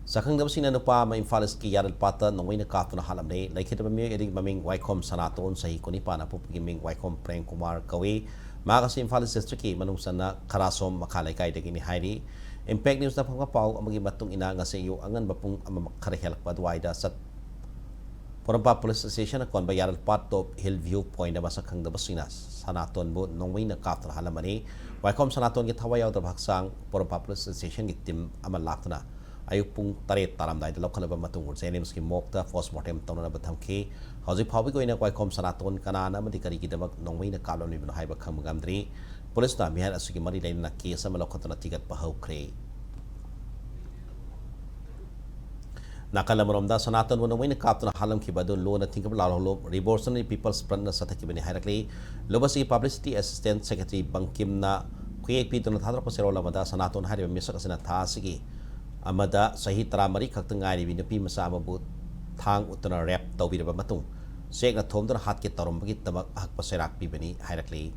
Sakangdabsina nupa ma Imphal ki Yaralpat nongwina katuna halamne laikhitaba mi edi maming Waikhom Sanaton sahi kunipana pupugi ming Waikhom Prem Kumar Kawi magasi Imphal district ki manungsana Karasom makhalai kai dagini hairi Impact News na phangka pau amagi matung ina ngase yu angan bapung khare helak duaida sat Porompa Police Station kon ba Yaralpat top Hill View Point ba sakangdabsina Sanaton bu nongwina katuna halamani Waikhom Sanaton ki thawayaw dabhaksang Porompa Police Station ki tim amal laktuna ayuk pung taret taram dai dalok khalaba matung ur zenems ki mokta postmortem tawna batham ki hoji phawi ko ina Waikhom Sanaton kanana madi kari ki dabak nongwei na kalon ni bino haiba kham gamdri police na mihar asuki mari lain na case ama lokotna tigat pahau kre nakalamrom da Sanaton wo nongwei na kaptuna halam ki badun lo na thinkab la lo revolutionary people's front na sathaki bini hairakli lobasi publicity assistant secretary bangkim na kuyek pi tuna thadra pasero lamada Sanaton hariba misak asina thasigi amada sahi taramari khakta ngairi bi nupi masa amabu thang utana rap tawbiraba matung sekna thomdana hat ke tarombagi tabak hak paserak pi bani hairakli